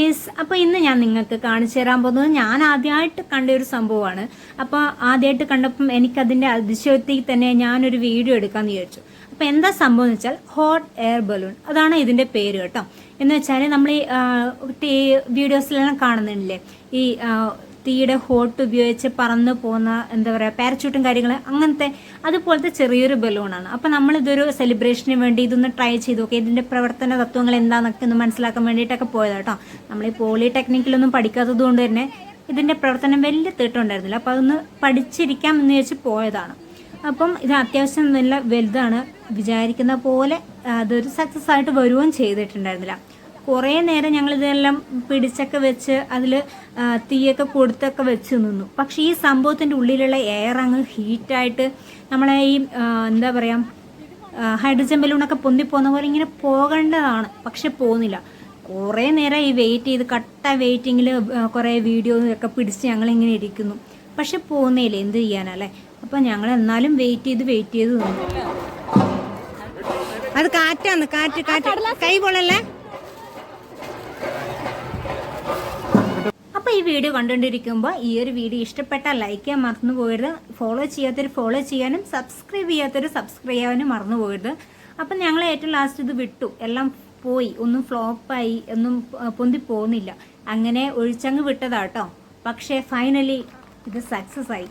Guys, അപ്പോൾ ഇന്ന് ഞാൻ നിങ്ങൾക്ക് കാണിച്ചു തരാൻ പോകുന്നത് ഞാൻ ആദ്യമായിട്ട് കണ്ട ഒരു സംഭവമാണ്. അപ്പോൾ ആദ്യമായിട്ട് കണ്ടപ്പം എനിക്കതിൻ്റെ അതിശയത്തിൽ തന്നെ ഞാനൊരു വീഡിയോ എടുക്കാമെന്ന് വിചാരിച്ചു. അപ്പോൾ എന്താ സംഭവം എന്ന് വെച്ചാൽ ഹോട്ട് എയർ ബലൂൺ, അതാണ് ഇതിൻ്റെ പേര് കേട്ടോ. എന്ന് വെച്ചാൽ നമ്മൾ ഈ വീഡിയോസിലെല്ലാം കാണുന്നില്ലേ, ഈ തീയുടെ ഹോട്ട് ഉപയോഗിച്ച് പറന്ന് പോകുന്ന എന്താ പറയുക പാരച്യൂട്ടും കാര്യങ്ങൾ അങ്ങനത്തെ അതുപോലത്തെ ചെറിയൊരു ബലൂണാണ്. അപ്പോൾ നമ്മളിതൊരു സെലിബ്രേഷന് വേണ്ടി ഇതൊന്ന് ട്രൈ ചെയ്ത് നോക്കി, ഇതിൻ്റെ പ്രവർത്തന തത്വങ്ങൾ എന്താണെന്നൊക്കെ ഒന്ന് മനസ്സിലാക്കാൻ വേണ്ടിയിട്ടൊക്കെ പോയതാണ് കേട്ടോ. നമ്മൾ ഈ പോളിടെക്നിക്കിലൊന്നും പഠിക്കാത്തത് കൊണ്ട് തന്നെ ഇതിൻ്റെ പ്രവർത്തനം വലിയ തീട്ടമുണ്ടായിരുന്നില്ല. അപ്പോൾ അതൊന്ന് പഠിച്ചിരിക്കാം എന്ന് വെച്ച് പോയതാണ്. അപ്പം ഇത് അത്യാവശ്യം നല്ല വലുതാണ്, വിചാരിക്കുന്ന പോലെ അതൊരു സക്സസ് ആയിട്ട് വരുകയും ചെയ്തിട്ടുണ്ടായിരുന്നില്ല. കുറേ നേരം ഞങ്ങളിതെല്ലാം പിടിച്ചൊക്കെ വെച്ച് അതിൽ തീയൊക്കെ കൊടുത്തൊക്കെ വെച്ച് നിന്നു. പക്ഷേ ഈ സംഭവത്തിൻ്റെ ഉള്ളിലുള്ള എയർ അങ്ങ് ഹീറ്റായിട്ട് നമ്മളെ ഈ എന്താ പറയുക ഹൈഡ്രജൻ ബലൂണൊക്കെ പൊന്തിപ്പോകുന്ന പോലെ ഇങ്ങനെ പോകേണ്ടതാണ്, പക്ഷെ പോകുന്നില്ല. കുറേ നേരം ഈ വെയിറ്റ് ചെയ്ത് കട്ട വെയിറ്റിങ്ങിൽ കുറേ വീഡിയോ ഒക്കെ പിടിച്ച് ഞങ്ങളിങ്ങനെ ഇരിക്കുന്നു, പക്ഷെ പോകുന്നില്ല. എന്ത് ചെയ്യാനല്ലേ? അപ്പം ഞങ്ങൾ എന്നാലും വെയിറ്റ് ചെയ്ത് നിന്നു. അത് കാറ്റാണ്, കാറ്റ് കൈ പോളല്ലേ. അപ്പോൾ ഈ വീഡിയോ കണ്ടുകൊണ്ടിരിക്കുമ്പോൾ ഈ ഒരു വീഡിയോ ഇഷ്ടപ്പെട്ടാൽ ലൈക്ക് ചെയ്യാൻ മറന്നു പോകരുത്. ഫോളോ ചെയ്യാത്തവർ ഫോളോ ചെയ്യാനും സബ്സ്ക്രൈബ് ചെയ്യാത്തവർ സബ്സ്ക്രൈബ് ചെയ്യാനും മറന്നു പോകരുത്. അപ്പം ഞങ്ങൾ ഏറ്റവും ലാസ്റ്റ് ഇത് വിട്ടു, എല്ലാം പോയി, ഒന്നും ഫ്ലോപ്പായി, ഒന്നും പൊന്തി പോകുന്നില്ല. അങ്ങനെ ഒഴിച്ചങ്ങ് വിട്ടതാട്ടോ. പക്ഷേ ഫൈനലി ഇത് സക്സസ് ആയി.